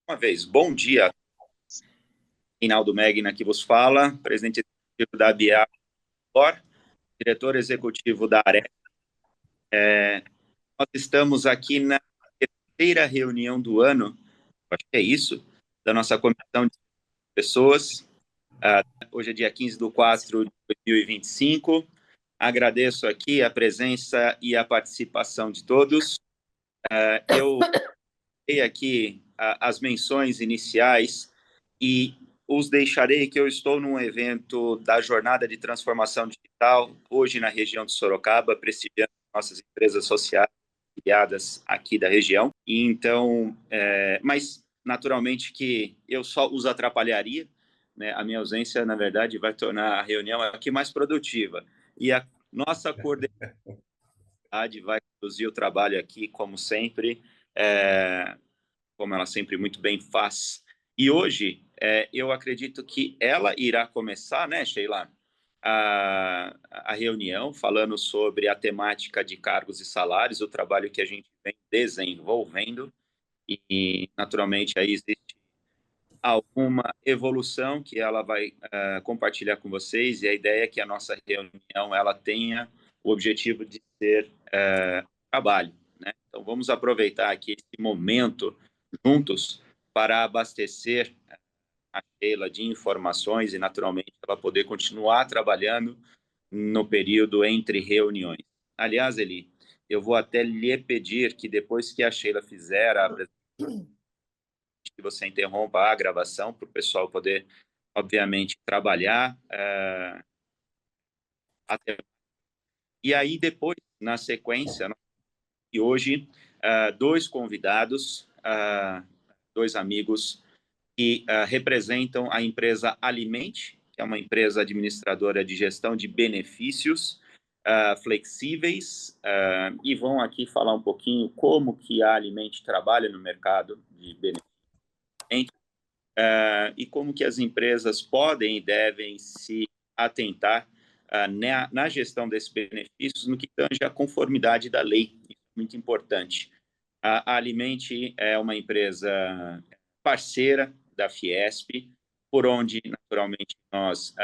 Uma vez, bom dia, Reinaldo Megna que vos fala, presidente executivo da BIA, diretor executivo da ARE. Nós estamos aqui na terceira reunião do ano, acho que é isso, da nossa comissão de pessoas. Hoje é dia 15/4/2025. Agradeço aqui a presença e a participação de todos. Eu dei aqui as menções iniciais e os deixarei que eu estou num evento da Jornada de Transformação Digital, hoje na região de Sorocaba, prestigiando nossas empresas sociais filiadas aqui da região. E então, mas naturalmente que eu só os atrapalharia, né? A minha ausência, na verdade, vai tornar a reunião aqui mais produtiva. E a nossa coordenação vai conduzir o trabalho aqui, como sempre, como ela sempre muito bem faz. E hoje, eu acredito que ela irá começar, né, Sheila, a reunião falando sobre a temática de cargos e salários, o trabalho que a gente vem desenvolvendo, e naturalmente aí existe alguma evolução que ela vai compartilhar com vocês, e a ideia é que a nossa reunião ela tenha o objetivo de ser trabalho, né? Então vamos aproveitar aqui esse momento juntos para abastecer a Sheila de informações e naturalmente ela poder continuar trabalhando no período entre reuniões. Aliás, Eli, eu vou até lhe pedir que depois que a Sheila fizer a apresentação, que você interrompa a gravação para o pessoal poder, obviamente, trabalhar. E aí, depois, na sequência, e hoje, dois convidados, dois amigos que representam a empresa Alimente, que é uma empresa administradora de gestão de benefícios flexíveis, e vão aqui falar um pouquinho como que a Alimente trabalha no mercado de benefícios, e como que as empresas podem e devem se atentar na gestão desses benefícios no que tange à conformidade da lei. Isso é muito importante. A Alimente é uma empresa parceira da Fiesp, por onde, naturalmente, nós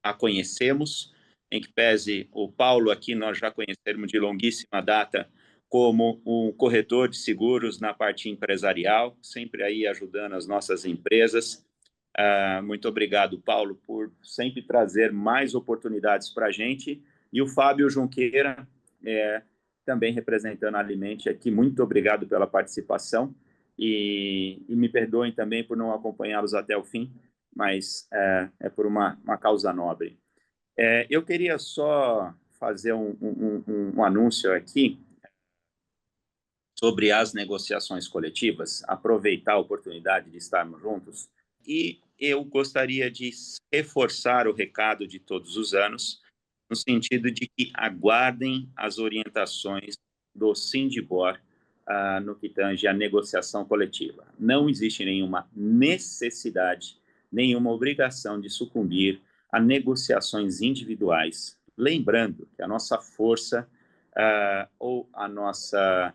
a conhecemos, em que pese o Paulo aqui, nós já conhecemos de longuíssima data como um corretor de seguros na parte empresarial, sempre aí ajudando as nossas empresas. Muito obrigado, Paulo, por sempre trazer mais oportunidades para a gente. E o Fábio Junqueira, também representando a Alimente aqui, muito obrigado pela participação. E me perdoem também por não acompanhá-los até o fim, mas é por uma causa nobre. Eu queria só fazer um anúncio aqui sobre as negociações coletivas, aproveitar a oportunidade de estarmos juntos, e eu gostaria de reforçar o recado de todos os anos, no sentido de que aguardem as orientações do Sindibor no que tange à negociação coletiva. Não existe nenhuma necessidade, nenhuma obrigação de sucumbir a negociações individuais. Lembrando que a nossa força ou a nossa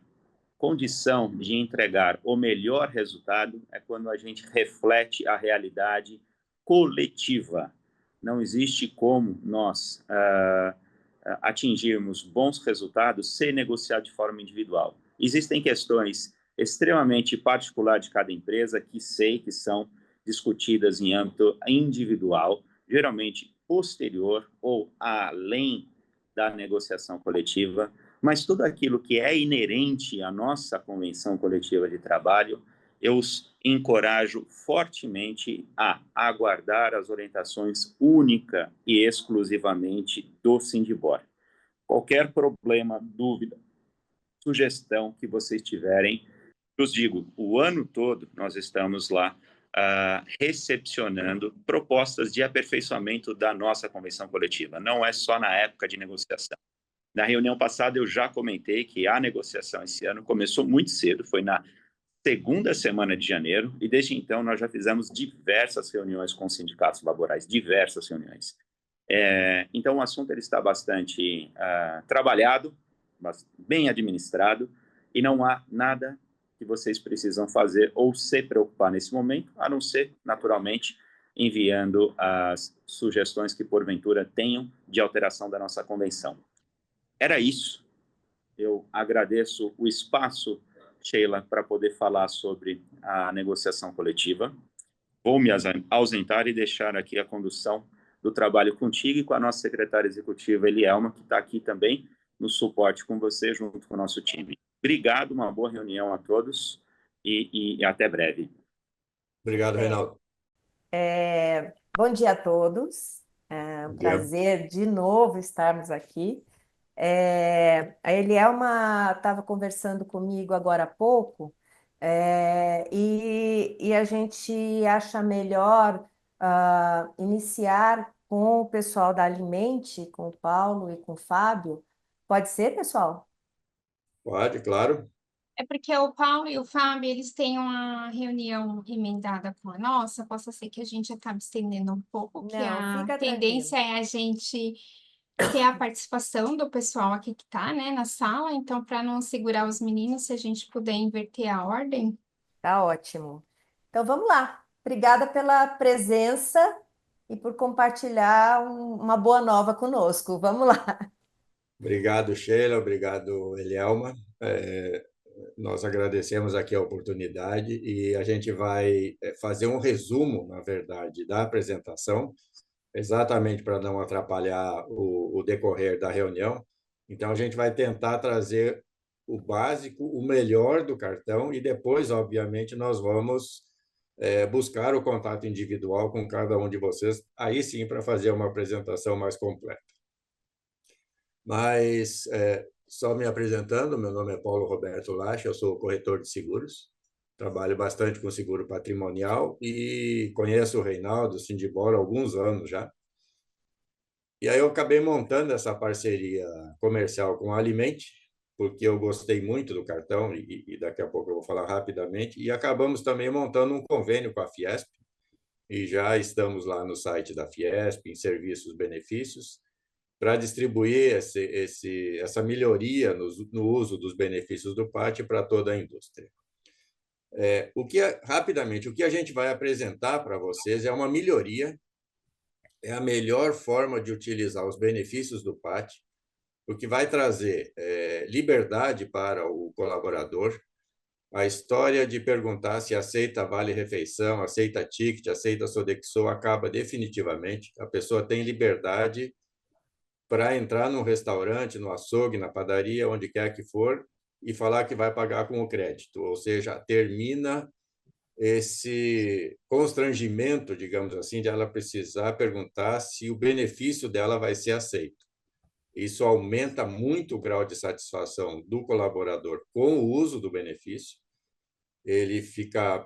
condição de entregar o melhor resultado é quando a gente reflete a realidade coletiva. Não existe como nós atingirmos bons resultados sem negociar de forma individual. Existem questões extremamente particulares de cada empresa que sei que são discutidas em âmbito individual, geralmente posterior ou além da negociação coletiva, mas tudo aquilo que é inerente à nossa convenção coletiva de trabalho, eu os encorajo fortemente a aguardar as orientações única e exclusivamente do Sindibor. Qualquer problema, dúvida, sugestão que vocês tiverem, eu os digo, o ano todo nós estamos lá recepcionando propostas de aperfeiçoamento da nossa convenção coletiva. Não é só na época de negociação. Na reunião passada, eu já comentei que a negociação esse ano começou muito cedo, foi na segunda semana de janeiro, e desde então nós já fizemos diversas reuniões com sindicatos laborais, diversas reuniões. Então, o assunto ele está bastante trabalhado, bem administrado, e não há nada que vocês precisam fazer ou se preocupar nesse momento, a não ser, naturalmente, enviando as sugestões que, porventura, tenham de alteração da nossa convenção. Era isso. Eu agradeço o espaço, Sheila, para poder falar sobre a negociação coletiva. Vou me ausentar e deixar aqui a condução do trabalho contigo e com a nossa secretária executiva, Elielma, que está aqui também no suporte com você, junto com o nosso time. Obrigado, uma boa reunião a todos e até breve. Obrigado, Reinaldo. Bom dia a todos. É um prazer de novo estarmos aqui. A Elielma estava conversando comigo agora há pouco, e a gente acha melhor iniciar com o pessoal da Alimente, com o Paulo e com o Fábio. Pode ser, pessoal? Pode, claro. É porque o Paulo e o Fábio, eles têm uma reunião emendada com a nossa, possa ser que a gente acabe estendendo um pouco, que Não, a fica tendência tranquilo. é a gente ter a participação do pessoal aqui que está, né, na sala, então, para não segurar os meninos, se a gente puder inverter a ordem. Tá ótimo. Então vamos lá. Obrigada pela presença e por compartilhar uma boa nova conosco. Vamos lá. Obrigado, Sheila. Obrigado, Elielma. Nós agradecemos aqui a oportunidade e a gente vai fazer um resumo, na verdade, da apresentação, exatamente para não atrapalhar o decorrer da reunião. Então, a gente vai tentar trazer o básico, o melhor do cartão e depois, obviamente, nós vamos buscar o contato individual com cada um de vocês, aí sim, para fazer uma apresentação mais completa. Mas, só me apresentando, meu nome é Paulo Roberto Lache, eu sou corretor de seguros, trabalho bastante com seguro patrimonial e conheço o Reinaldo Sindibora há alguns anos já. E aí eu acabei montando essa parceria comercial com a Alimente, porque eu gostei muito do cartão e daqui a pouco eu vou falar rapidamente, e acabamos também montando um convênio com a Fiesp, e já estamos lá no site da Fiesp, em serviços, benefícios, para distribuir essa melhoria no uso dos benefícios do PAT para toda a indústria. Rapidamente, o que a gente vai apresentar para vocês é uma melhoria, é a melhor forma de utilizar os benefícios do PAT, o que vai trazer liberdade para o colaborador, a história de perguntar se aceita vale-refeição, aceita ticket, aceita Sodexo, acaba definitivamente. A pessoa tem liberdade para entrar num restaurante, no açougue, na padaria, onde quer que for, e falar que vai pagar com o crédito, ou seja, termina esse constrangimento, digamos assim, de ela precisar perguntar se o benefício dela vai ser aceito. Isso aumenta muito o grau de satisfação do colaborador com o uso do benefício, ele fica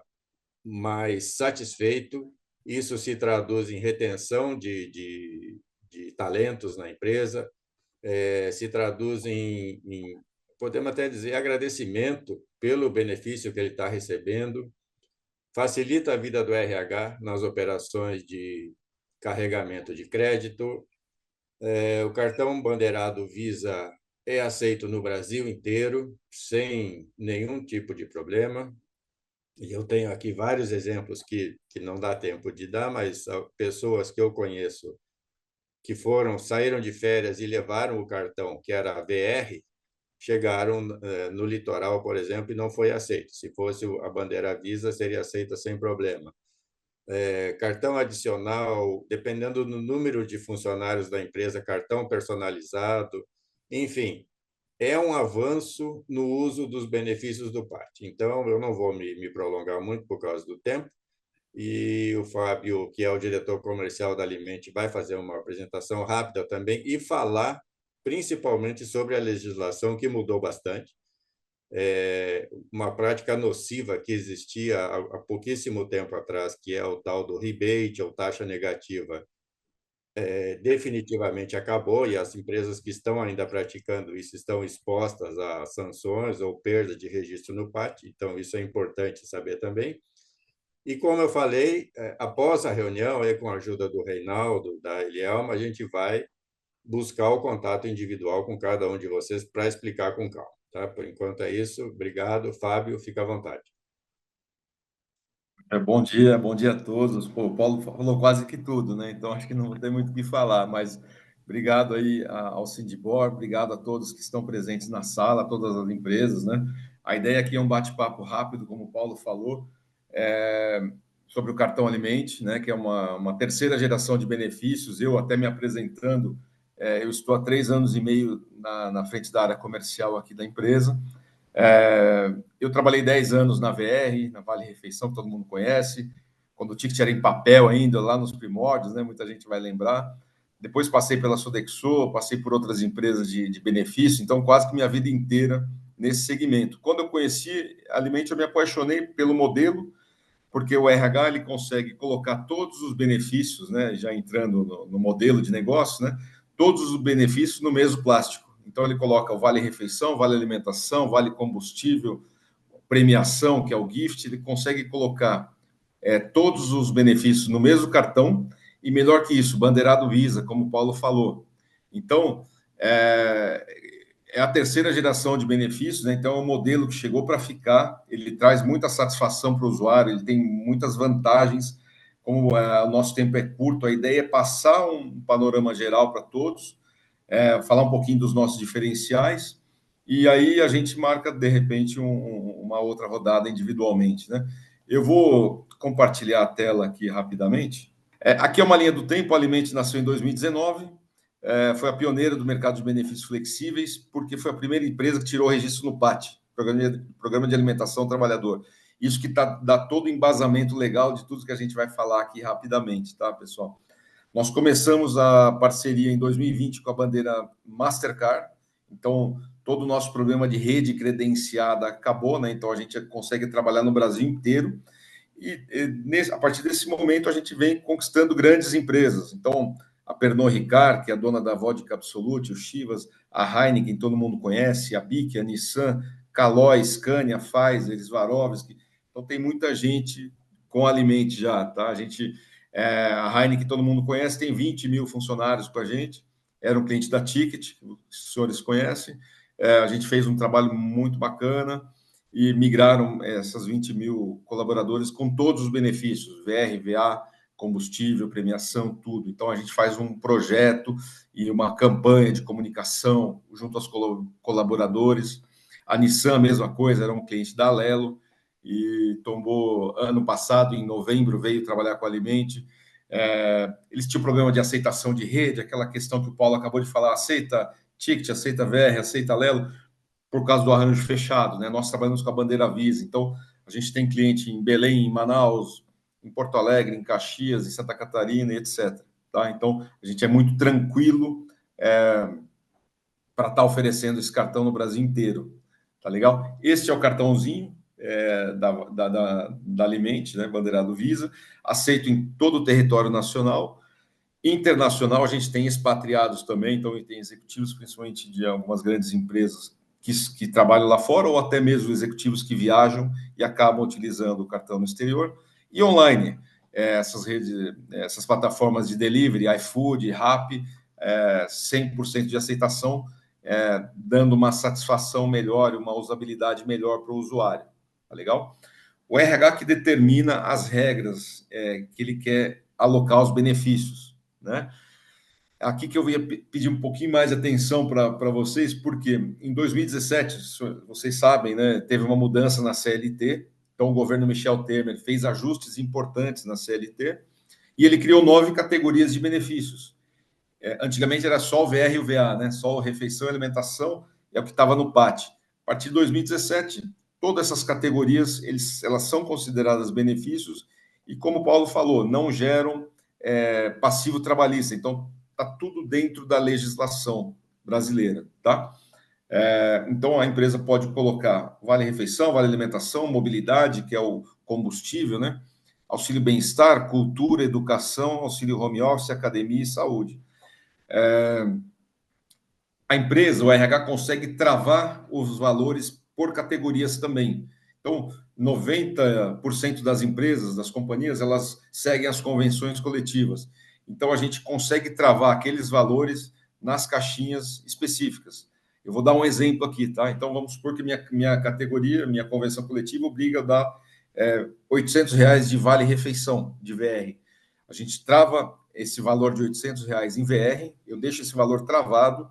mais satisfeito, isso se traduz em retenção de talentos na empresa, se traduz podemos até dizer, agradecimento pelo benefício que ele está recebendo, facilita a vida do RH nas operações de carregamento de crédito. O cartão bandeirado Visa é aceito no Brasil inteiro, sem nenhum tipo de problema. E eu tenho aqui vários exemplos que não dá tempo de dar, mas pessoas que eu conheço que saíram de férias e levaram o cartão, que era a VR, chegaram no litoral, por exemplo, e não foi aceito. Se fosse a bandeira Visa, seria aceita sem problema. Cartão adicional, dependendo do número de funcionários da empresa, cartão personalizado, enfim, é um avanço no uso dos benefícios do PAT. Então, eu não vou me prolongar muito por causa do tempo, e o Fábio, que é o diretor comercial da Alimente, vai fazer uma apresentação rápida também e falar principalmente sobre a legislação que mudou bastante. Uma prática nociva que existia há pouquíssimo tempo atrás, que é o tal do rebate ou taxa negativa, definitivamente acabou e as empresas que estão ainda praticando isso estão expostas a sanções ou perda de registro no PAT, então isso é importante saber também. E, como eu falei, após a reunião, com a ajuda do Reinaldo, da Elielma, a gente vai buscar o contato individual com cada um de vocês para explicar com calma, Tá? Por enquanto é isso. Obrigado, Fábio. Fica à vontade. Bom dia a todos. Pô, o Paulo falou quase que tudo, né? Então acho que não tem muito o que falar, mas obrigado aí ao Sindipor, obrigado a todos que estão presentes na sala, a todas as empresas, né? A ideia aqui é um bate-papo rápido, como o Paulo falou, sobre o cartão Alimente, né? Que é uma terceira geração de benefícios. Eu até me apresentando, eu estou há 3 anos e meio na frente da área comercial aqui da empresa. Eu trabalhei 10 anos na VR, na Vale Refeição, que todo mundo conhece, quando o ticket era em papel ainda, lá nos primórdios, né? Muita gente vai lembrar. Depois passei pela Sodexo, passei por outras empresas de benefício, então quase que minha vida inteira nesse segmento. Quando eu conheci Alimente, eu me apaixonei pelo modelo, porque o RH ele consegue colocar todos os benefícios, né? Já entrando no modelo de negócio, né? Todos os benefícios no mesmo plástico. Então, ele coloca o vale refeição, vale alimentação, vale combustível, premiação, que é o gift, ele consegue colocar todos os benefícios no mesmo cartão e, melhor que isso, bandeirado Visa, como o Paulo falou. Então, é a terceira geração de benefícios, né? Então, é um modelo que chegou para ficar, ele traz muita satisfação para o usuário, ele tem muitas vantagens, como o nosso tempo é curto, a ideia é passar um panorama geral para todos, falar um pouquinho dos nossos diferenciais, e aí a gente marca, de repente, uma outra rodada individualmente, né? Eu vou compartilhar a tela aqui rapidamente. Aqui é uma linha do tempo, a Alimente nasceu em 2019, foi a pioneira do mercado de benefícios flexíveis, porque foi a primeira empresa que tirou o registro no PAT, Programa de Alimentação ao Trabalhador. Isso que dá todo o embasamento legal de tudo que a gente vai falar aqui rapidamente, tá, pessoal? Nós começamos a parceria em 2020 com a bandeira Mastercard, então todo o nosso problema de rede credenciada acabou, né? Então a gente consegue trabalhar no Brasil inteiro e a partir desse momento a gente vem conquistando grandes empresas. Então a Pernod Ricard, que é a dona da Vodka Absolute, o Chivas, a Heineken, todo mundo conhece, a BIC, a Nissan, Caloi, Scania, Pfizer, Swarovski. Então tem muita gente com Alimente já, tá? A Heineken, todo mundo conhece, tem 20 mil funcionários com a gente. Era um cliente da Ticket, que os senhores conhecem. A gente fez um trabalho muito bacana e migraram essas 20 mil colaboradores com todos os benefícios, VR, VA, combustível, premiação, tudo. Então, a gente faz um projeto e uma campanha de comunicação junto aos colaboradores. A Nissan, a mesma coisa, era um cliente da Alelo, e tombou ano passado, em novembro, veio trabalhar com a Alimente. Eles tinham problema de aceitação de rede, aquela questão que o Paulo acabou de falar, aceita Ticket, aceita VR, aceita Lelo, por causa do arranjo fechado, né? Nós trabalhamos com a bandeira Visa, então a gente tem cliente em Belém, em Manaus, em Porto Alegre, em Caxias, em Santa Catarina, e etc. Tá? Então, a gente é muito tranquilo para estar oferecendo esse cartão no Brasil inteiro. Tá legal? Este é o cartãozinho da Alimente, né? Bandeirado Visa, aceito em todo o território nacional. Internacional, a gente tem expatriados também, então tem executivos, principalmente de algumas grandes empresas que trabalham lá fora, ou até mesmo executivos que viajam e acabam utilizando o cartão no exterior. E online, essas redes, essas plataformas de delivery, iFood, Rappi, 100% de aceitação, dando uma satisfação melhor e uma usabilidade melhor para o usuário. Tá legal? O RH que determina as regras que ele quer alocar os benefícios, né? Aqui que eu ia pedir um pouquinho mais de atenção para vocês, porque em 2017, vocês sabem, né, teve uma mudança na CLT, então o governo Michel Temer fez ajustes importantes na CLT e ele criou 9 categorias de benefícios. Antigamente era só o VR e o VA, né, só refeição e alimentação, é o que estava no PAT. A partir de 2017, todas essas categorias elas são consideradas benefícios e, como o Paulo falou, não geram passivo trabalhista. Então, está tudo dentro da legislação brasileira, tá? Então, a empresa pode colocar vale refeição, vale alimentação, mobilidade, que é o combustível, né? Auxílio bem-estar, cultura, educação, auxílio home office, academia e saúde. A empresa, o RH, consegue travar os valores por categorias também. Então, 90% das empresas, das companhias, elas seguem as convenções coletivas. Então, a gente consegue travar aqueles valores nas caixinhas específicas. Eu vou dar um exemplo aqui, tá? Então, vamos supor que minha categoria, minha convenção coletiva, obriga a dar R$ 800 de vale-refeição, de VR. A gente trava esse valor de R$ 800 em VR, eu deixo esse valor travado,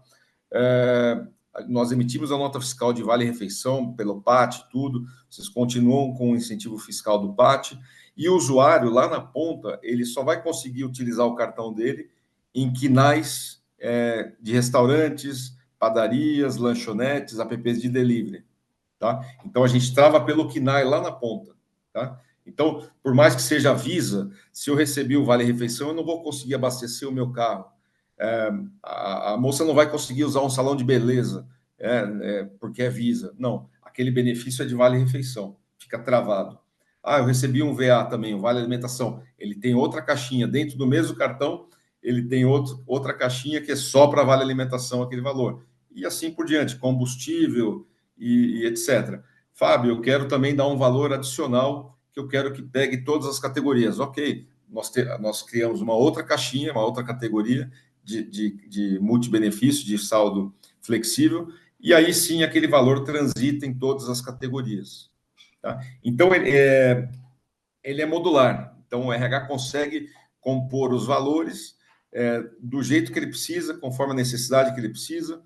nós emitimos a nota fiscal de vale-refeição pelo PAT, tudo, vocês continuam com o incentivo fiscal do PAT, e o usuário, lá na ponta, ele só vai conseguir utilizar o cartão dele em quinais de restaurantes, padarias, lanchonetes, apps de delivery, tá? Então, a gente trava pelo KNAI lá na ponta, tá? Então, por mais que seja a Visa, se eu recebi o vale-refeição, eu não vou conseguir abastecer o meu carro. A moça não vai conseguir usar um salão de beleza, porque é Visa. Não, aquele benefício é de vale-refeição, fica travado. Eu recebi um VA também, um vale-alimentação. Ele tem outra caixinha, dentro do mesmo cartão, ele tem outra caixinha que é só para vale-alimentação, aquele valor. E assim por diante, combustível e etc. Fábio, eu quero também dar um valor adicional, que eu quero que pegue todas as categorias. Ok, nós criamos uma outra caixinha, uma outra categoria de multibenefício, de saldo flexível, e aí sim aquele valor transita em todas as categorias. Tá? Então, ele é modular. Então, o RH consegue compor os valores do jeito que ele precisa, conforme a necessidade que ele precisa,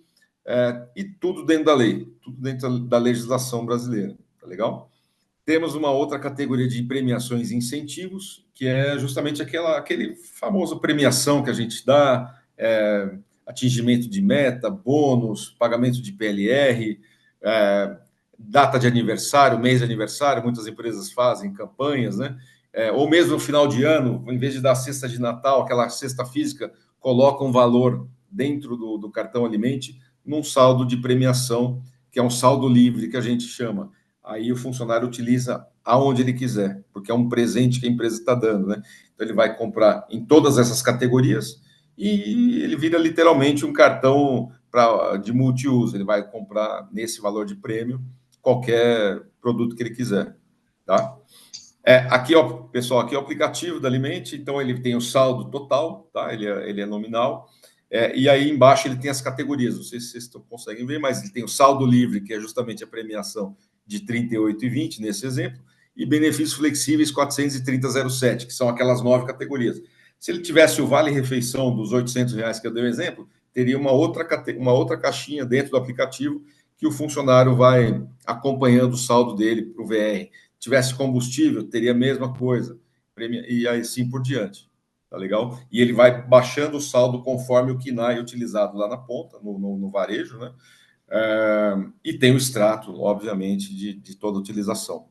e tudo dentro da lei, tudo dentro da legislação brasileira. Tá legal? Temos uma outra categoria de premiações e incentivos, que é justamente aquele famoso premiação que a gente dá, atingimento de meta, bônus, pagamento de PLR, data de aniversário, mês de aniversário, muitas empresas fazem campanhas, né? Ou mesmo no final de ano, em vez de dar cesta de Natal, aquela cesta física, coloca um valor dentro do cartão Alimente, num saldo de premiação, que é um saldo livre, que a gente chama. Aí o funcionário utiliza aonde ele quiser, porque é um presente que a empresa está dando, né? Então, ele vai comprar em todas essas categorias e ele vira literalmente um cartão de multiuso. Ele vai comprar nesse valor de prêmio qualquer produto que ele quiser, tá? Aqui, ó, pessoal, aqui é o aplicativo da Alimente, então ele tem o saldo total, tá? Ele é nominal. E aí embaixo ele tem as categorias, não sei se vocês conseguem ver, mas ele tem o saldo livre, que é justamente a premiação de R$ 38,20 nesse exemplo, e benefícios flexíveis 430,07, que são aquelas 9 categorias. Se ele tivesse o vale-refeição dos R$ 800 que eu dei o exemplo, teria uma outra caixinha dentro do aplicativo que o funcionário vai acompanhando o saldo dele para o VR. Tivesse combustível, teria a mesma coisa, e assim por diante. Tá legal? E ele vai baixando o saldo conforme o KNAI utilizado lá na ponta, no varejo, né? E tem o extrato, obviamente, de toda utilização.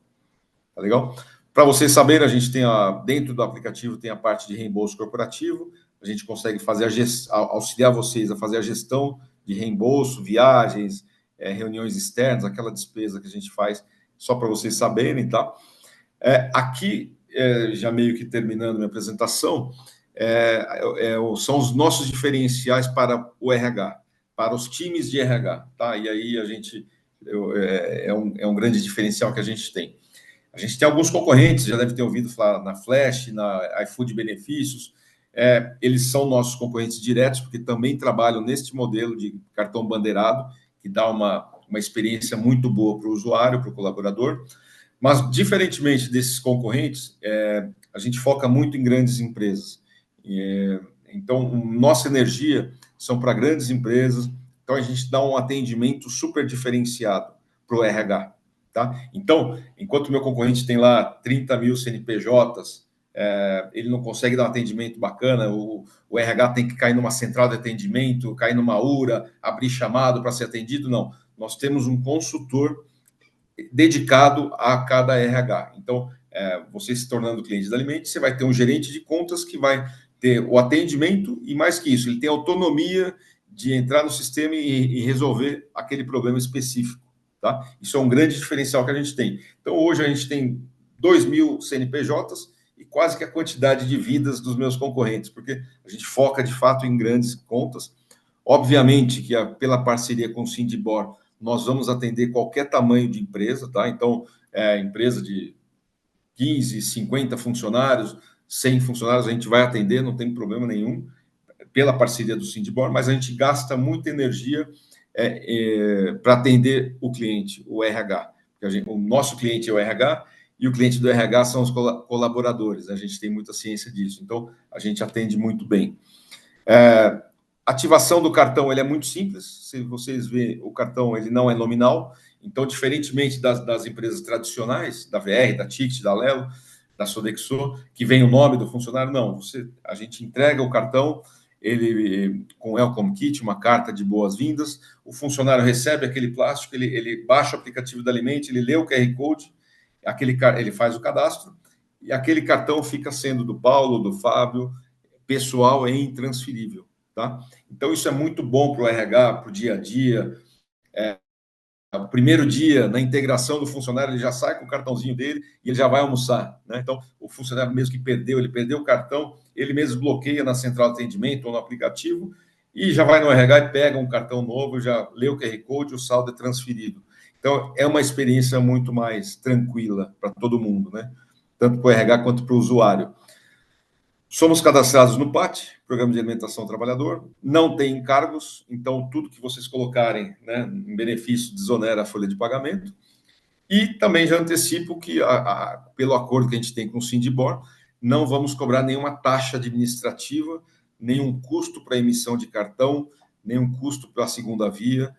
Tá legal? Para vocês saberem, a gente tem dentro do aplicativo tem a parte de reembolso corporativo, a gente consegue fazer auxiliar vocês a fazer a gestão de reembolso, viagens, reuniões externas, aquela despesa que a gente faz, só para vocês saberem, tá? Aqui, já meio que terminando minha apresentação, são os nossos diferenciais para o RH, para os times de RH, tá? E aí a gente é um grande diferencial que a gente tem. A gente tem alguns concorrentes, já deve ter ouvido falar na Flash, na iFood Benefícios, eles são nossos concorrentes diretos, porque também trabalham neste modelo de cartão bandeirado, que dá uma experiência muito boa para o usuário, para o colaborador. Mas, diferentemente desses concorrentes, a gente foca muito em grandes empresas. Então, nossa energia são para grandes empresas, então a gente dá um atendimento super diferenciado para o RH. Tá? Então, enquanto o meu concorrente tem lá 30 mil CNPJs, ele não consegue dar um atendimento bacana, o RH tem que cair numa central de atendimento, cair numa URA, abrir chamado para ser atendido, não. Nós temos um consultor dedicado a cada RH. Então, você se tornando cliente da Alimente, você vai ter um gerente de contas que vai ter o atendimento e, mais que isso, ele tem autonomia de entrar no sistema e resolver aquele problema específico. Tá? Isso é um grande diferencial que a gente tem. Então, hoje a gente tem 2.000 CNPJs e quase que a quantidade de vidas dos meus concorrentes, porque a gente foca, de fato, em grandes contas. Obviamente que pela parceria com o Sindibor, nós vamos atender qualquer tamanho de empresa, tá? Então, empresa de 15, 50 funcionários, 100 funcionários, a gente vai atender, não tem problema nenhum, pela parceria do Sindibor, mas a gente gasta muita energia para atender o cliente, o RH. O nosso cliente é o RH e o cliente do RH são os colaboradores. A gente tem muita ciência disso. Então, a gente atende muito bem. Ativação do cartão ele é muito simples. Se vocês verem, o cartão ele não é nominal. Então, diferentemente das empresas tradicionais, da VR, da Ticket, da Lelo, da Sodexo, que vem o nome do funcionário, não. A gente entrega o cartão, ele com Welcome Kit, uma carta de boas-vindas. O funcionário recebe aquele plástico, ele baixa o aplicativo da Alimente, ele lê o QR Code, ele faz o cadastro, e aquele cartão fica sendo do Paulo, do Fábio, pessoal, é intransferível. Tá? Então, isso é muito bom para o RH, para o dia a dia. O primeiro dia, na integração do funcionário, ele já sai com o cartãozinho dele e ele já vai almoçar. Né? Então, o funcionário mesmo que ele perdeu o cartão, ele mesmo bloqueia na central de atendimento ou no aplicativo e já vai no RH e pega um cartão novo, já lê o QR Code, o saldo é transferido. Então, é uma experiência muito mais tranquila para todo mundo, né? Tanto para o RH quanto para o usuário. Somos cadastrados no PAT, Programa de Alimentação ao Trabalhador, não tem encargos, então tudo que vocês colocarem, né, em benefício desonera a folha de pagamento. E também já antecipo que, pelo acordo que a gente tem com o Sindibor, não vamos cobrar nenhuma taxa administrativa, nenhum custo para emissão de cartão, nenhum custo para a segunda via.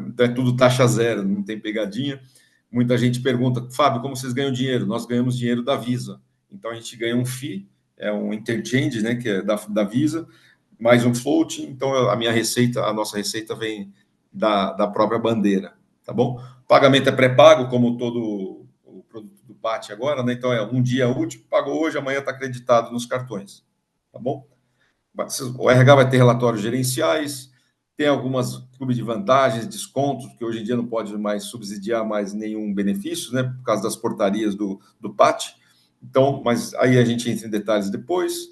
Então, é tudo taxa zero, não tem pegadinha. Muita gente pergunta, Fábio, como vocês ganham dinheiro? Nós ganhamos dinheiro da Visa. Então, a gente ganha um FII, um interchange, né, que é da Visa, mais um float. Então, a nossa receita vem da própria bandeira, tá bom? O pagamento é pré-pago, como todo o produto do PAT agora, né? Então, é um dia útil, pagou hoje, amanhã está acreditado nos cartões, tá bom? O RH vai ter relatórios gerenciais, tem algumas clubes de vantagens, descontos, que hoje em dia não pode mais subsidiar mais nenhum benefício, né, por causa das portarias do PAT. Então, mas aí a gente entra em detalhes depois.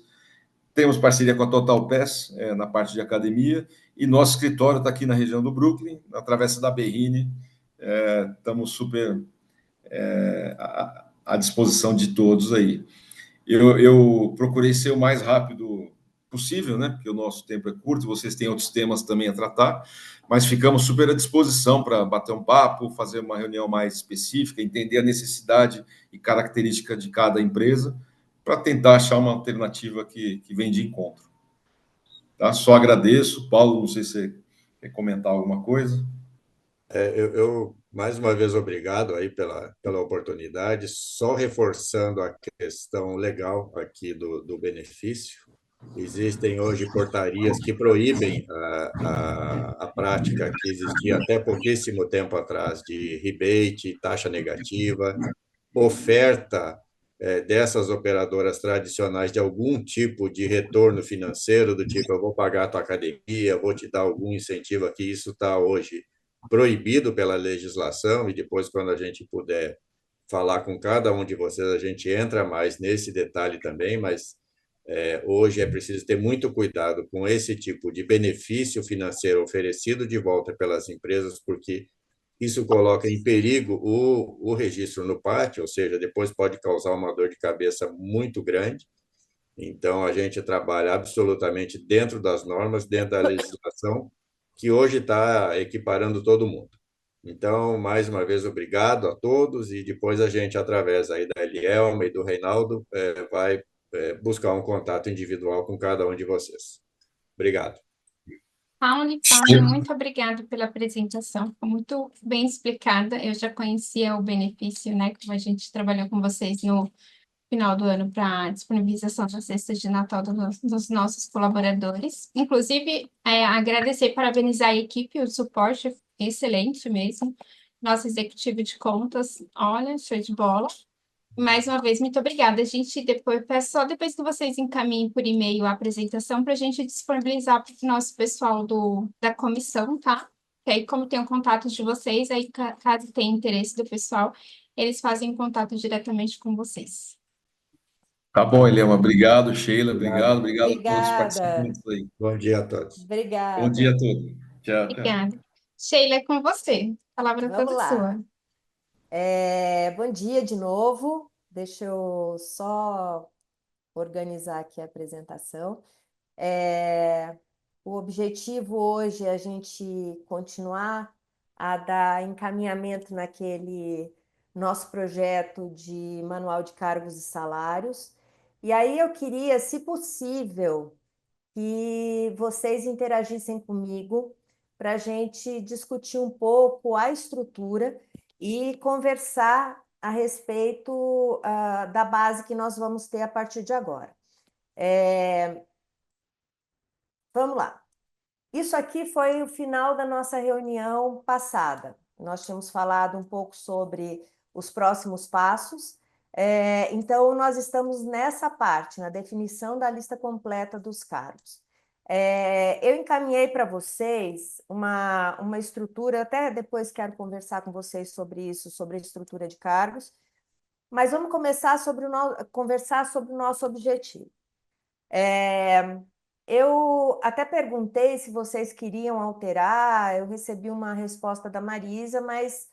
Temos parceria com a Total Pass na parte de academia, e nosso escritório está aqui na região do Brooklyn, na Travessa da Berrine. Estamos super à disposição de todos aí. Eu procurei ser o mais rápido possível, né? Porque o nosso tempo é curto, vocês têm outros temas também a tratar, mas ficamos super à disposição para bater um papo, fazer uma reunião mais específica, entender a necessidade e característica de cada empresa, para tentar achar uma alternativa que vem de encontro. Tá? Só agradeço. Paulo, não sei se você quer comentar alguma coisa. Mais uma vez, obrigado aí pela oportunidade, só reforçando a questão legal aqui do benefício. Existem hoje portarias que proíbem a prática que existia até pouquíssimo tempo atrás de rebate, taxa negativa, oferta dessas operadoras tradicionais de algum tipo de retorno financeiro, do tipo, eu vou pagar a tua academia, vou te dar algum incentivo aqui. Isso está hoje proibido pela legislação, e depois, quando a gente puder falar com cada um de vocês, a gente entra mais nesse detalhe também, mas hoje é preciso ter muito cuidado com esse tipo de benefício financeiro oferecido de volta pelas empresas, porque isso coloca em perigo o registro no PAT, ou seja, depois pode causar uma dor de cabeça muito grande. Então, a gente trabalha absolutamente dentro das normas, dentro da legislação, que hoje está equiparando todo mundo. Então, mais uma vez, obrigado a todos, e depois a gente, através aí da Elielma e do Reinaldo, vai buscar um contato individual com cada um de vocês. Obrigado. Paulo e Fábio, muito obrigada pela apresentação, foi muito bem explicada. Eu já conhecia o benefício, né, como a gente trabalhou com vocês no final do ano para a disponibilização das cestas de Natal dos nossos colaboradores. Inclusive, agradecer e parabenizar a equipe, o suporte excelente mesmo. Nosso executivo de contas, olha, show de bola. Mais uma vez, muito obrigada. A gente peço só depois que vocês encaminhem por e-mail a apresentação para a gente disponibilizar para o nosso pessoal da comissão, tá? Que aí, como tem o contato de vocês, aí caso tenha interesse do pessoal, eles fazem contato diretamente com vocês. Tá bom, Elielma. Obrigado, Sheila. Obrigado a todos os Obrigada. participantes aí. Bom dia a todos. Obrigada. Bom dia a todos. Tchau, tchau. Obrigada. Sheila, é com você. A palavra é Vamos toda lá. sua. Bom dia de novo. Deixa eu só organizar aqui a apresentação. O objetivo hoje é a gente continuar a dar encaminhamento naquele nosso projeto de manual de cargos e salários. E aí eu queria, se possível, que vocês interagissem comigo para a gente discutir um pouco a estrutura e conversar a respeito da base que nós vamos ter a partir de agora. Vamos lá. Isso aqui foi o final da nossa reunião passada. Nós tínhamos falado um pouco sobre os próximos passos. Então, nós estamos nessa parte, na definição da lista completa dos cargos. Eu encaminhei para vocês uma estrutura, até depois quero conversar com vocês sobre isso, sobre a estrutura de cargos, mas vamos começar conversar sobre o nosso objetivo. Eu até perguntei se vocês queriam alterar, eu recebi uma resposta da Marisa, mas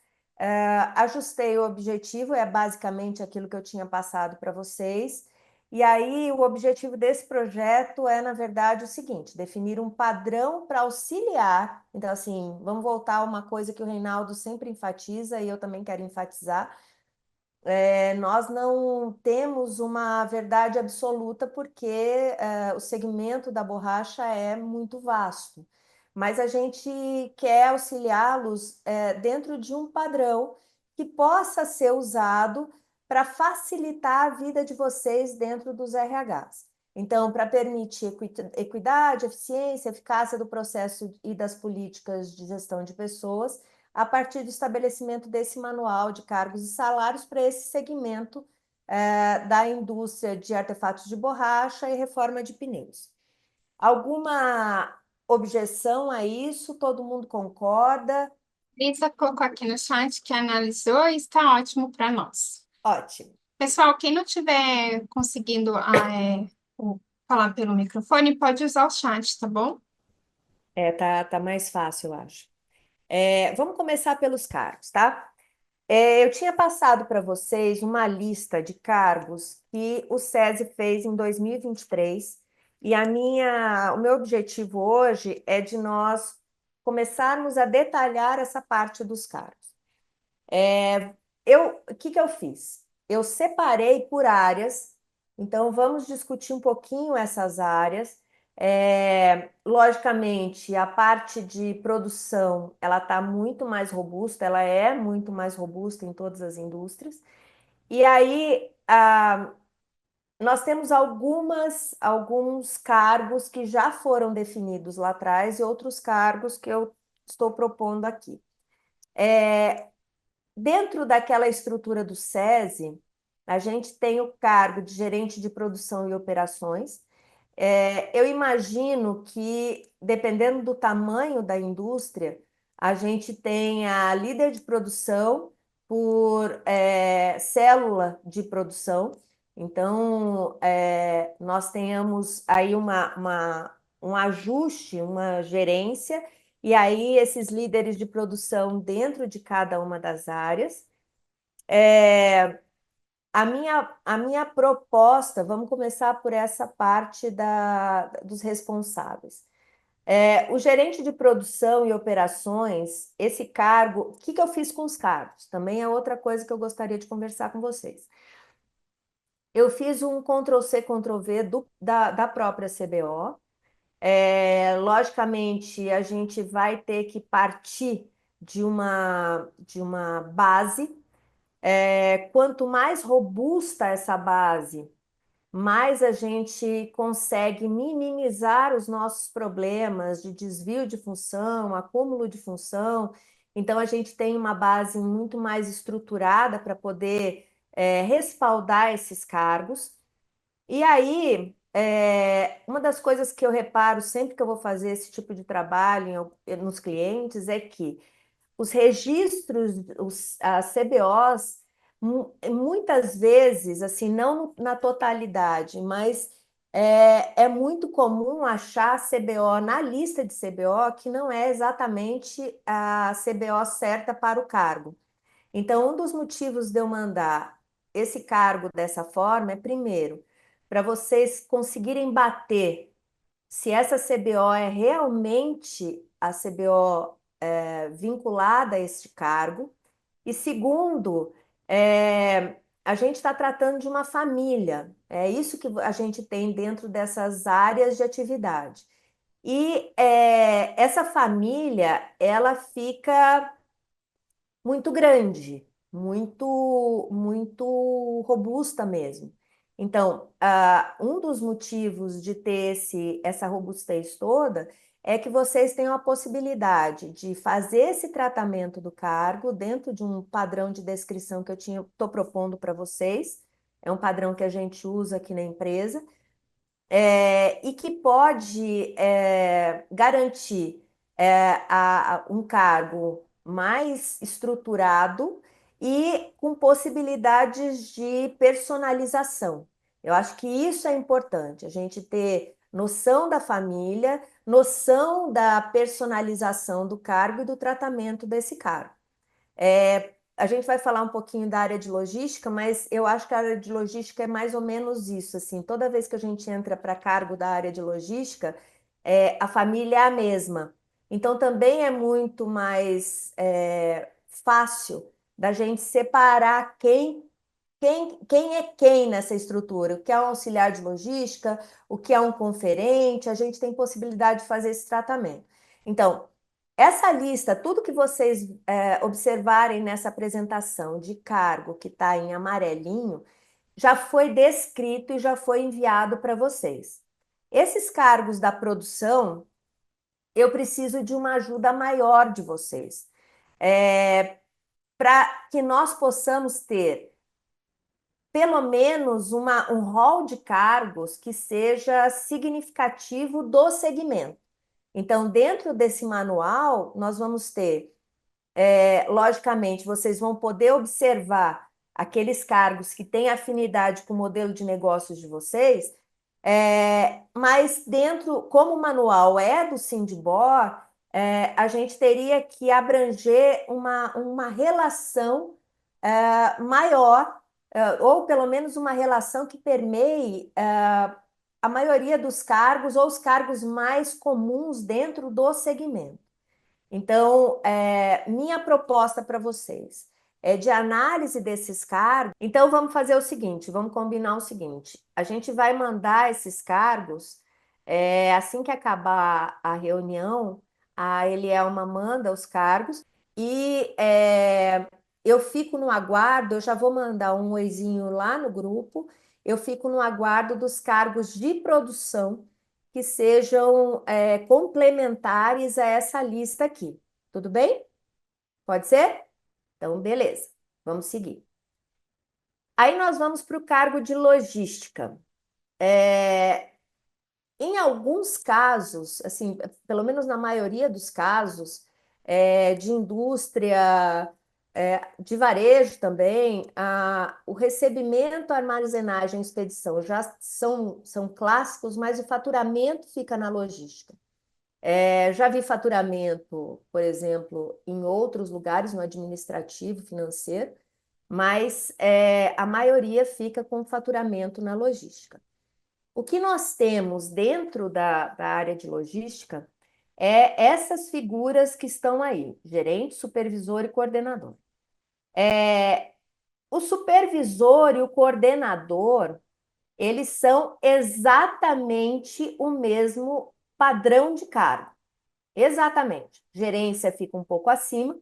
ajustei o objetivo, é basicamente aquilo que eu tinha passado para vocês. E aí, o objetivo desse projeto é, na verdade, o seguinte: definir um padrão para auxiliar. Então, assim, vamos voltar a uma coisa que o Reinaldo sempre enfatiza, e eu também quero enfatizar. Nós não temos uma verdade absoluta porque o segmento da borracha é muito vasto, mas a gente quer auxiliá-los dentro de um padrão que possa ser usado para facilitar a vida de vocês dentro dos RHs. Então, para permitir equidade, eficiência, eficácia do processo e das políticas de gestão de pessoas, a partir do estabelecimento desse manual de cargos e salários para esse segmento da indústria de artefatos de borracha e reforma de pneus. Alguma objeção a isso? Todo mundo concorda? Lisa colocou aqui no chat que analisou e está ótimo para nós. Ótimo. Pessoal, quem não estiver conseguindo falar pelo microfone, pode usar o chat, tá bom? Tá mais fácil, eu acho. Vamos começar pelos cargos, tá? Eu tinha passado para vocês uma lista de cargos que o SESI fez em 2023, e o meu objetivo hoje é de nós começarmos a detalhar essa parte dos cargos. O que eu fiz? Eu separei por áreas, então vamos discutir um pouquinho essas áreas. Logicamente, a parte de produção, ela está muito mais robusta, ela é muito mais robusta em todas as indústrias. E aí, nós temos alguns cargos que já foram definidos lá atrás e outros cargos que eu estou propondo aqui. Dentro daquela estrutura do SESI, a gente tem o cargo de gerente de produção e operações. Eu imagino que, dependendo do tamanho da indústria, a gente tem a líder de produção por célula de produção. Então, nós tenhamos aí um ajuste, uma gerência, e aí esses líderes de produção dentro de cada uma das áreas. A minha proposta, vamos começar por essa parte dos responsáveis. O gerente de produção e operações, esse cargo, o que eu fiz com os cargos? Também é outra coisa que eu gostaria de conversar com vocês. Eu fiz um Ctrl+C, Ctrl+V da própria CBO. Logicamente, a gente vai ter que partir de uma base. Quanto mais robusta essa base, mais a gente consegue minimizar os nossos problemas de desvio de função, acúmulo de função. Então, a gente tem uma base muito mais estruturada para poder respaldar esses cargos. E aí, uma das coisas que eu reparo sempre que eu vou fazer esse tipo de trabalho nos clientes é que os registros, as CBOs, muitas vezes, assim, não na totalidade, mas é muito comum achar CBO na lista de CBO que não é exatamente a CBO certa para o cargo. Então, um dos motivos de eu mandar esse cargo dessa forma é, primeiro, para vocês conseguirem bater se essa CBO é realmente a CBO vinculada a este cargo. E segundo, a gente está tratando de uma família. É isso que a gente tem dentro dessas áreas de atividade. E essa família, ela fica muito grande, muito robusta mesmo. Então, um dos motivos de ter essa robustez toda é que vocês tenham a possibilidade de fazer esse tratamento do cargo dentro de um padrão de descrição que eu estou propondo para vocês. É um padrão que a gente usa aqui na empresa e que pode garantir um cargo mais estruturado e com possibilidades de personalização. Eu acho que isso é importante, a gente ter noção da família, noção da personalização do cargo e do tratamento desse cargo. A gente vai falar um pouquinho da área de logística, mas eu acho que a área de logística é mais ou menos isso, assim, toda vez que a gente entra para cargo da área de logística, a família é a mesma. Então, também é muito mais fácil da gente separar quem é quem nessa estrutura, o que é um auxiliar de logística, o que é um conferente, a gente tem possibilidade de fazer esse tratamento. Então, essa lista, tudo que vocês observarem nessa apresentação de cargo que está em amarelinho, já foi descrito e já foi enviado para vocês. Esses cargos da produção, eu preciso de uma ajuda maior de vocês, para que nós possamos ter pelo menos um rol de cargos que seja significativo do segmento. Então, dentro desse manual, nós vamos ter, logicamente, vocês vão poder observar aqueles cargos que têm afinidade com o modelo de negócios de vocês, mas dentro, como o manual é do Sindibor, a gente teria que abranger uma relação maior, ou pelo menos uma relação que permeie a maioria dos cargos ou os cargos mais comuns dentro do segmento. Então, minha proposta para vocês é de análise desses cargos. Então, vamos fazer o seguinte, vamos combinar o seguinte, a gente vai mandar esses cargos, assim que acabar a reunião, a Elielma manda os cargos e eu fico no aguardo, eu já vou mandar um oizinho lá no grupo, eu fico no aguardo dos cargos de produção que sejam complementares a essa lista aqui. Tudo bem? Pode ser? Então, beleza. Vamos seguir. Aí nós vamos para o cargo de logística. Em alguns casos, assim, pelo menos na maioria dos casos, de indústria, de varejo também, o recebimento, a armazenagem e expedição já são clássicos, mas o faturamento fica na logística. Já vi faturamento, por exemplo, em outros lugares, no administrativo, financeiro, mas a maioria fica com faturamento na logística. O que nós temos dentro da área de logística é essas figuras que estão aí, gerente, supervisor e coordenador. O supervisor e o coordenador, eles são exatamente o mesmo padrão de cargo. Exatamente. Gerência fica um pouco acima,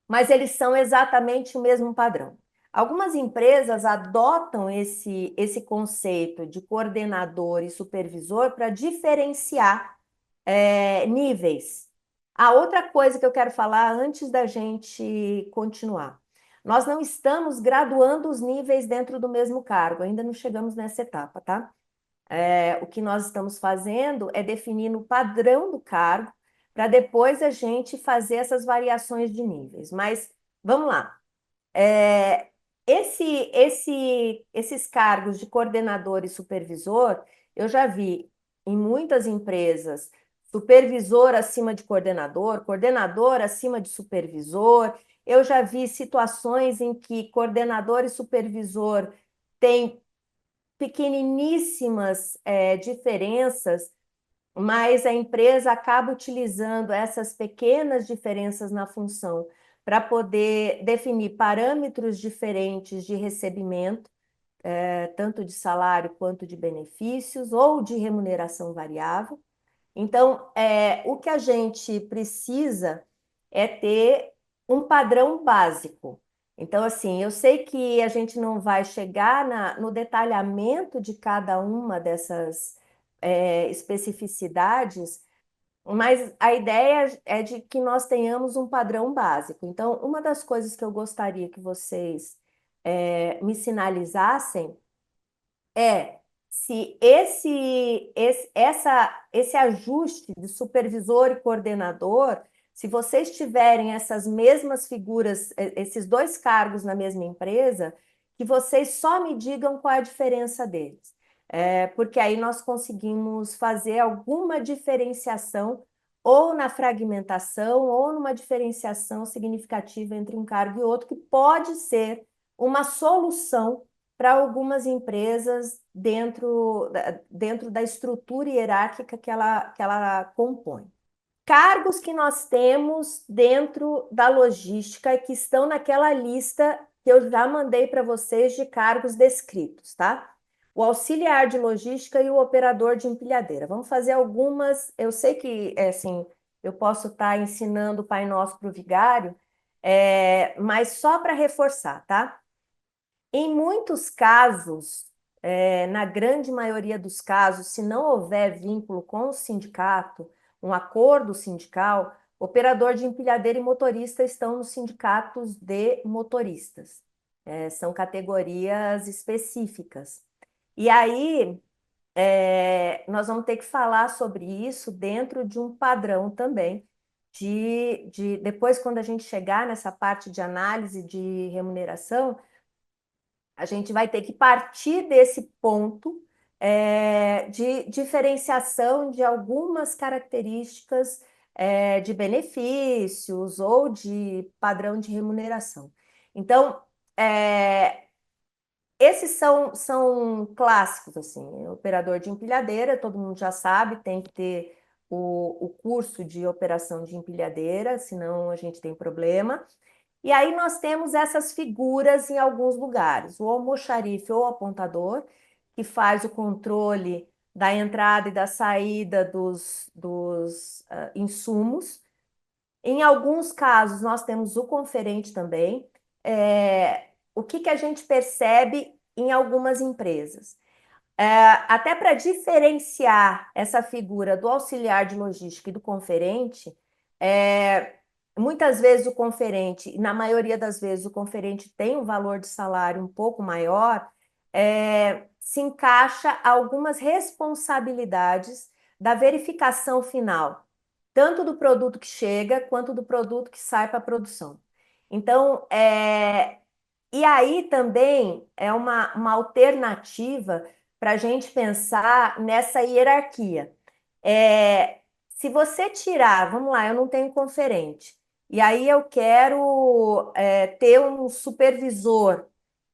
mas eles são exatamente o mesmo padrão. Algumas empresas adotam esse conceito de coordenador e supervisor para diferenciar níveis. A outra coisa que eu quero falar antes da gente continuar. Nós não estamos graduando os níveis dentro do mesmo cargo, ainda não chegamos nessa etapa, tá? O que nós estamos fazendo é definir o padrão do cargo para depois a gente fazer essas variações de níveis. Mas vamos lá. Esses cargos de coordenador e supervisor, eu já vi em muitas empresas supervisor acima de coordenador, coordenador acima de supervisor. Eu já vi situações em que coordenador e supervisor têm pequeniníssimas diferenças mas a empresa acaba utilizando essas pequenas diferenças na função para poder definir parâmetros diferentes de recebimento, tanto de salário quanto de benefícios, ou de remuneração variável. Então, o que a gente precisa é ter um padrão básico. Então, assim, eu sei que a gente não vai chegar no detalhamento de cada uma dessas especificidades, mas a ideia é de que nós tenhamos um padrão básico. Então, uma das coisas que eu gostaria que vocês me sinalizassem é se esse ajuste de supervisor e coordenador, se vocês tiverem essas mesmas figuras, esses dois cargos na mesma empresa, que vocês só me digam qual é a diferença deles. Porque aí nós conseguimos fazer alguma diferenciação ou na fragmentação ou numa diferenciação significativa entre um cargo e outro, que pode ser uma solução para algumas empresas dentro da estrutura hierárquica que ela compõe. Cargos que nós temos dentro da logística e que estão naquela lista que eu já mandei para vocês de cargos descritos, tá? O auxiliar de logística e o operador de empilhadeira. Vamos fazer algumas. Eu sei que, assim, eu posso estar ensinando o Pai Nosso para o vigário, mas só para reforçar, tá? Em muitos casos, na grande maioria dos casos, se não houver vínculo com o sindicato, um acordo sindical, operador de empilhadeira e motorista estão nos sindicatos de motoristas. São categorias específicas. E aí, nós vamos ter que falar sobre isso dentro de um padrão também, depois, quando a gente chegar nessa parte de análise de remuneração, a gente vai ter que partir desse ponto de diferenciação de algumas características de benefícios ou de padrão de remuneração. Então, esses são clássicos, assim, operador de empilhadeira, todo mundo já sabe, tem que ter o curso de operação de empilhadeira, senão a gente tem problema. E aí nós temos essas figuras em alguns lugares. O almoxarife ou apontador, que faz o controle da entrada e da saída dos insumos. Em alguns casos, nós temos o conferente também. O que a gente percebe em algumas empresas? Até para diferenciar essa figura do auxiliar de logística e do conferente, muitas vezes o conferente, na maioria das vezes, o conferente tem um valor de salário um pouco maior, se encaixa algumas responsabilidades da verificação final, tanto do produto que chega quanto do produto que sai para a produção. Então, e aí também é uma alternativa para a gente pensar nessa hierarquia. Se você tirar, vamos lá, eu não tenho conferente, e aí eu quero ter um supervisor,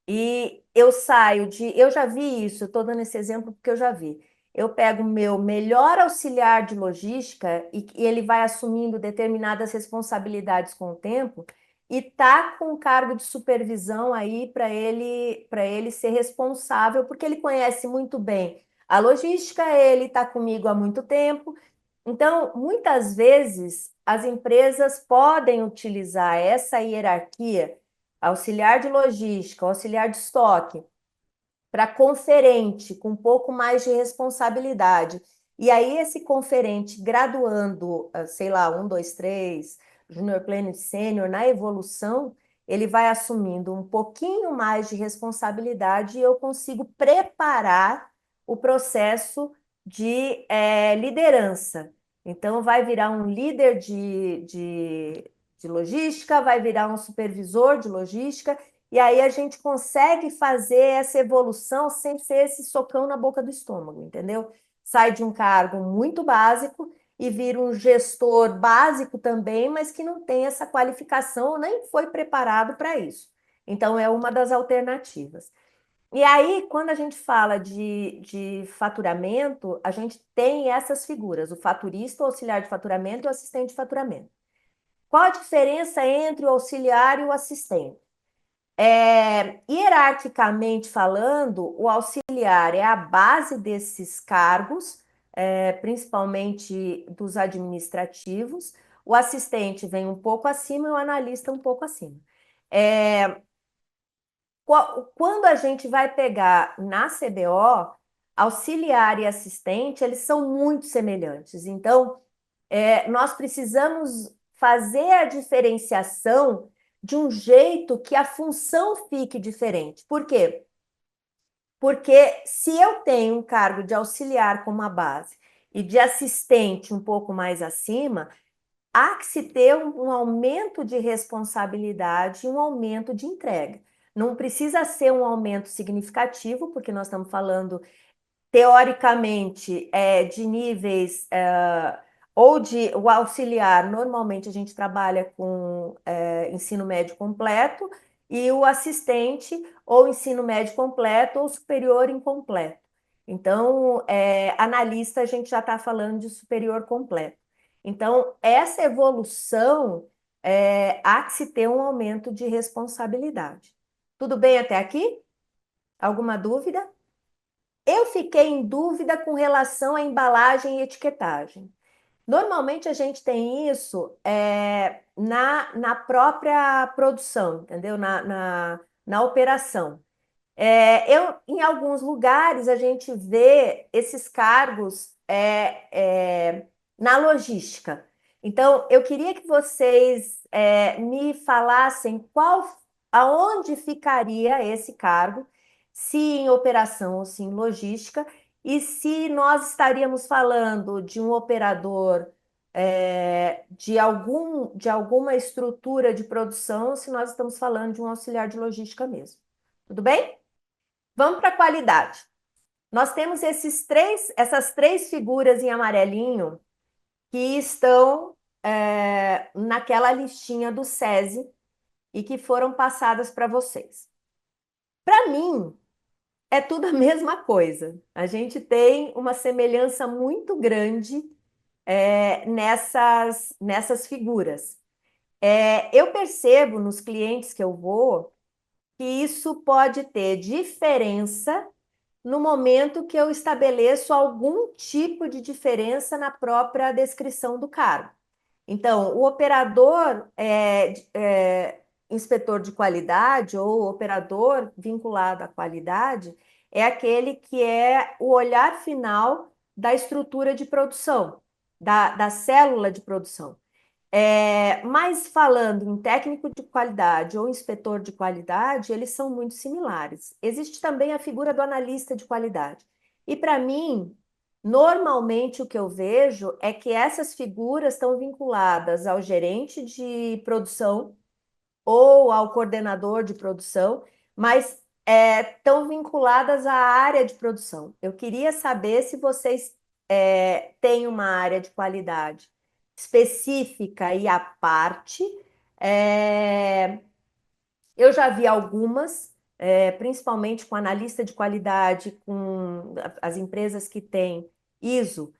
e eu saio eu já vi isso, estou dando esse exemplo porque eu já vi. Eu pego o meu melhor auxiliar de logística e ele vai assumindo determinadas responsabilidades com o tempo, e tá com o cargo de supervisão aí para ele ser responsável, porque ele conhece muito bem a logística, ele está comigo há muito tempo. Então, muitas vezes, as empresas podem utilizar essa hierarquia, auxiliar de logística, auxiliar de estoque, para conferente, com um pouco mais de responsabilidade. E aí, esse conferente graduando, sei lá, 1, 2, 3, Junior Pleno e Sênior, na evolução, ele vai assumindo um pouquinho mais de responsabilidade e eu consigo preparar o processo de liderança. Então, vai virar um líder de logística, vai virar um supervisor de logística, e aí a gente consegue fazer essa evolução sem ser esse socão na boca do estômago, entendeu? Sai de um cargo muito básico e vira um gestor básico também, mas que não tem essa qualificação ou nem foi preparado para isso. Então, é uma das alternativas. E aí, quando a gente fala de faturamento, a gente tem essas figuras, o faturista, o auxiliar de faturamento e o assistente de faturamento. Qual a diferença entre o auxiliar e o assistente? Hierarquicamente falando, o auxiliar é a base desses cargos, principalmente dos administrativos. O assistente vem um pouco acima e o analista um pouco acima. Quando a gente vai pegar na CBO, auxiliar e assistente, eles são muito semelhantes. Então, nós precisamos fazer a diferenciação de um jeito que a função fique diferente. Por quê? Porque se eu tenho um cargo de auxiliar como a base e de assistente um pouco mais acima, há que se ter um aumento de responsabilidade e um aumento de entrega. Não precisa ser um aumento significativo, porque nós estamos falando, teoricamente, de níveis, ou de o auxiliar, normalmente a gente trabalha com ensino médio completo, e o assistente, ou ensino médio completo, ou superior incompleto. Então, analista, a gente já está falando de superior completo. Então, essa evolução, há que se ter um aumento de responsabilidade. Tudo bem até aqui? Alguma dúvida? Eu fiquei em dúvida com relação à embalagem e etiquetagem. Normalmente a gente tem isso na própria produção, entendeu? Na operação. Em alguns lugares a gente vê esses cargos na logística. Então, eu queria que vocês me falassem aonde ficaria esse cargo, se em operação ou se em logística, e se nós estaríamos falando de um operador de alguma estrutura de produção, ou se nós estamos falando de um auxiliar de logística mesmo. Tudo bem? Vamos para a qualidade. Nós temos essas três figuras em amarelinho que estão naquela listinha do SESI e que foram passadas para vocês. Para mim, é tudo a mesma coisa. A gente tem uma semelhança muito grande nessas figuras. Eu percebo nos clientes que eu vou que isso pode ter diferença no momento que eu estabeleço algum tipo de diferença na própria descrição do cargo. Então, o operador inspetor de qualidade ou operador vinculado à qualidade é aquele que é o olhar final da estrutura de produção, da célula de produção. Mas falando em técnico de qualidade ou inspetor de qualidade, eles são muito similares. Existe também a figura do analista de qualidade. E para mim, normalmente o que eu vejo é que essas figuras estão vinculadas ao gerente de produção ou ao coordenador de produção, mas estão vinculadas à área de produção. Eu queria saber se vocês têm uma área de qualidade específica e à parte. Eu já vi algumas, principalmente com analista de qualidade, com as empresas que têm ISO.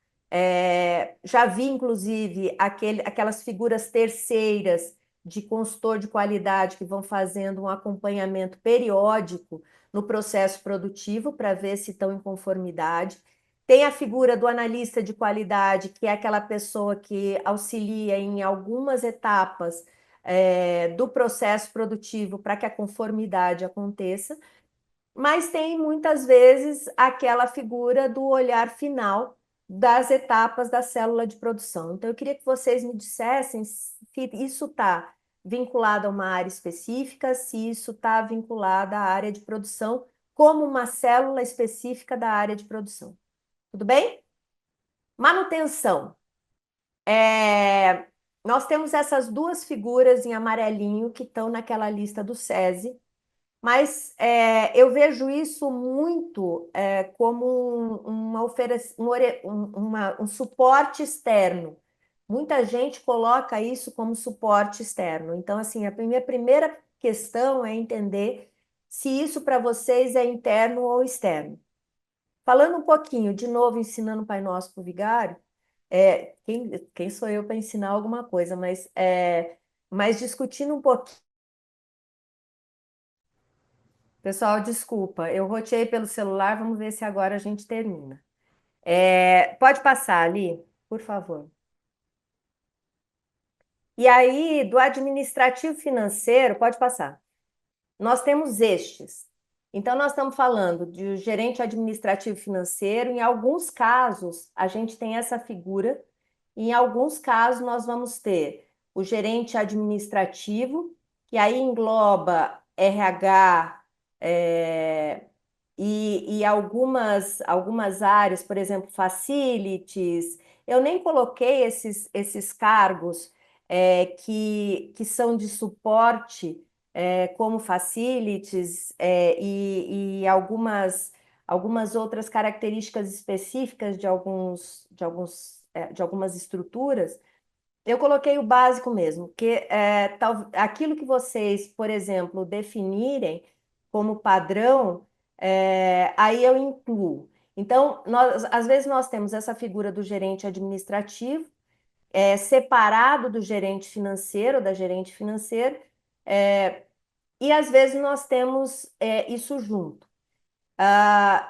Já vi, inclusive, aquelas figuras terceiras de consultor de qualidade que vão fazendo um acompanhamento periódico no processo produtivo para ver se estão em conformidade. Tem a figura do analista de qualidade, que é aquela pessoa que auxilia em algumas etapas do processo produtivo para que a conformidade aconteça, mas tem muitas vezes aquela figura do olhar final das etapas da célula de produção. Então, eu queria que vocês me dissessem se isso está vinculado a uma área específica, se isso está vinculado à área de produção, como uma célula específica da área de produção. Tudo bem? Manutenção. Nós temos essas duas figuras em amarelinho que estão naquela lista do SESI, mas eu vejo isso muito como um suporte externo. Muita gente coloca isso como suporte externo. Então, assim, a minha primeira questão é entender se isso para vocês é interno ou externo. Falando um pouquinho, de novo, ensinando o Pai Nosso para o vigário, quem sou eu para ensinar alguma coisa, mas discutindo um pouquinho. Pessoal, desculpa, eu roteei pelo celular, vamos ver se agora a gente termina. Pode passar ali, por favor. E aí, do administrativo financeiro, pode passar. Nós temos estes. Então, nós estamos falando de gerente administrativo financeiro. Em alguns casos, a gente tem essa figura. Em alguns casos, nós vamos ter o gerente administrativo, que aí engloba RH, e algumas áreas, por exemplo, facilities. Eu nem coloquei esses cargos que são de suporte, como facilities, e algumas outras características específicas de algumas estruturas. Eu coloquei o básico mesmo, que aquilo que vocês, por exemplo, definirem como padrão, aí eu incluo. Então, às vezes nós temos essa figura do gerente administrativo, separado do gerente financeiro, da gerente financeira, e às vezes nós temos isso junto.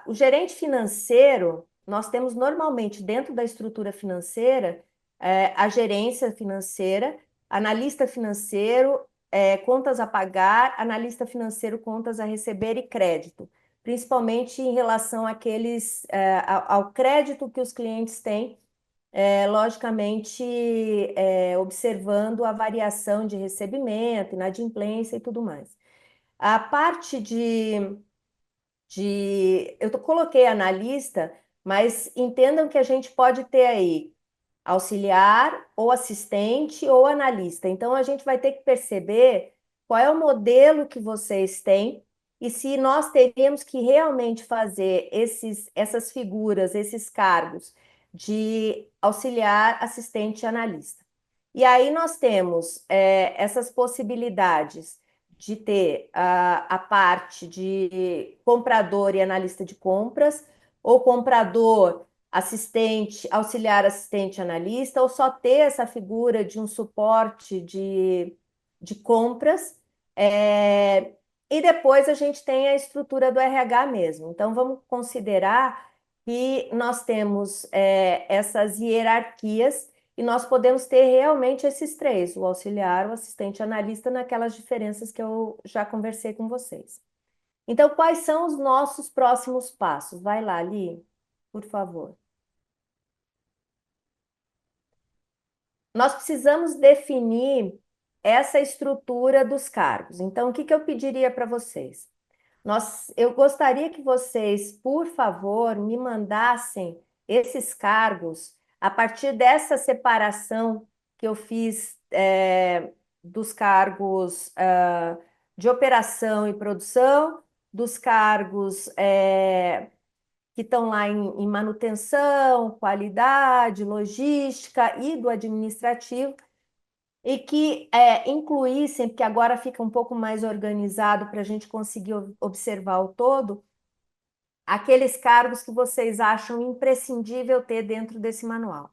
O gerente financeiro, nós temos normalmente dentro da estrutura financeira, a gerência financeira, analista financeiro, contas a pagar, analista financeiro, contas a receber e crédito, principalmente em relação ao crédito que os clientes têm, logicamente, observando a variação de recebimento, inadimplência e tudo mais. A parte eu coloquei analista, mas entendam que a gente pode ter aí auxiliar, ou assistente, ou analista. Então, a gente vai ter que perceber qual é o modelo que vocês têm e se nós teríamos que realmente fazer essas figuras, esses cargos de auxiliar, assistente e analista. E aí nós temos essas possibilidades de ter a parte de comprador e analista de compras, ou comprador, assistente, auxiliar, assistente, analista, ou só ter essa figura de um suporte de compras. E depois a gente tem a estrutura do RH mesmo. Então, vamos considerar que nós temos essas hierarquias e nós podemos ter realmente esses três, o auxiliar, o assistente analista, naquelas diferenças que eu já conversei com vocês. Então, quais são os nossos próximos passos? Vai lá, Li, por favor. Nós precisamos definir essa estrutura dos cargos. Então, o que eu pediria para vocês? Eu gostaria que vocês, por favor, me mandassem esses cargos a partir dessa separação que eu fiz dos cargos de operação e produção, dos cargos que estão lá em manutenção, qualidade, logística e do administrativo, e que incluíssem, porque agora fica um pouco mais organizado para a gente conseguir observar o todo, aqueles cargos que vocês acham imprescindível ter dentro desse manual.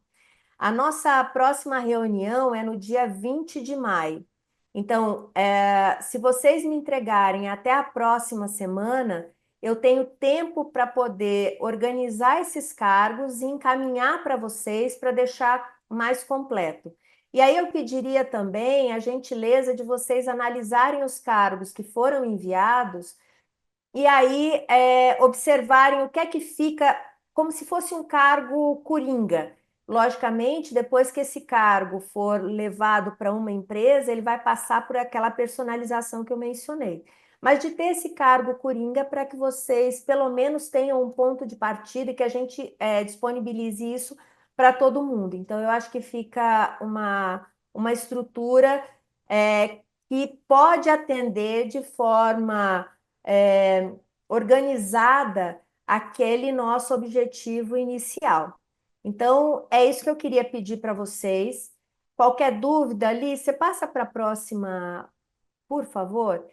A nossa próxima reunião é no dia 20 de maio. Então, se vocês me entregarem até a próxima semana, eu tenho tempo para poder organizar esses cargos e encaminhar para vocês para deixar mais completo. E aí eu pediria também a gentileza de vocês analisarem os cargos que foram enviados e aí observarem o que é que fica como se fosse um cargo coringa. Logicamente, depois que esse cargo for levado para uma empresa, ele vai passar por aquela personalização que eu mencionei. Mas de ter esse cargo coringa para que vocês, pelo menos, tenham um ponto de partida e que a gente disponibilize isso para todo mundo. Então, eu acho que fica uma estrutura que pode atender de forma organizada aquele nosso objetivo inicial. Então, é isso que eu queria pedir para vocês. Qualquer dúvida ali, você passa para a próxima, por favor.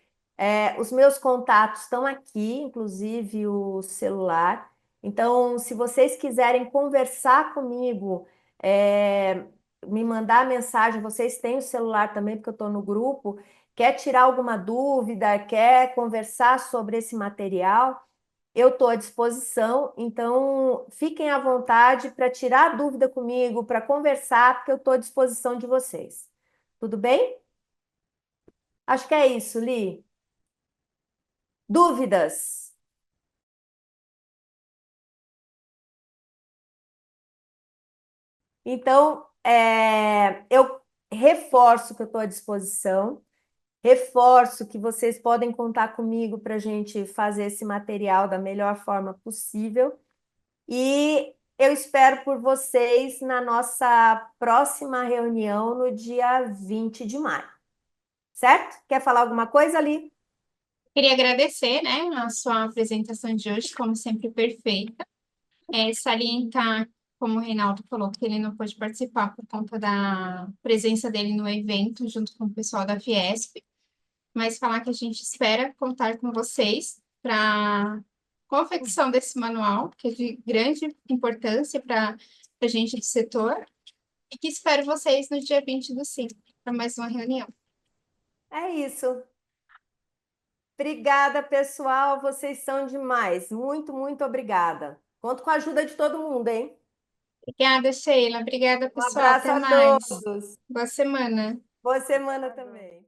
Os meus contatos estão aqui, inclusive o celular. Então, se vocês quiserem conversar comigo, me mandar mensagem, vocês têm o celular também, porque eu estou no grupo. Quer tirar alguma dúvida, quer conversar sobre esse material, eu estou à disposição. Então, fiquem à vontade para tirar dúvida comigo, para conversar, porque eu estou à disposição de vocês. Tudo bem? Acho que é isso, Li. Dúvidas? Então, eu reforço que eu estou à disposição, reforço que vocês podem contar comigo para a gente fazer esse material da melhor forma possível. E eu espero por vocês na nossa próxima reunião no dia 20 de maio. Certo? Quer falar alguma coisa, Ali? Queria agradecer, né, a sua apresentação de hoje, como sempre, perfeita. Salientar, como o Reinaldo falou, que ele não pôde participar por conta da presença dele no evento, junto com o pessoal da Fiesp, mas falar que a gente espera contar com vocês para confecção desse manual, que é de grande importância para a gente do setor, e que espero vocês no dia 20/5 para mais uma reunião. É isso. Obrigada, pessoal. Vocês são demais. Muito, muito obrigada. Conto com a ajuda de todo mundo, hein? Obrigada, Sheila. Obrigada, Um pessoal. abraço Até a mais. todos. Boa semana. Boa semana também.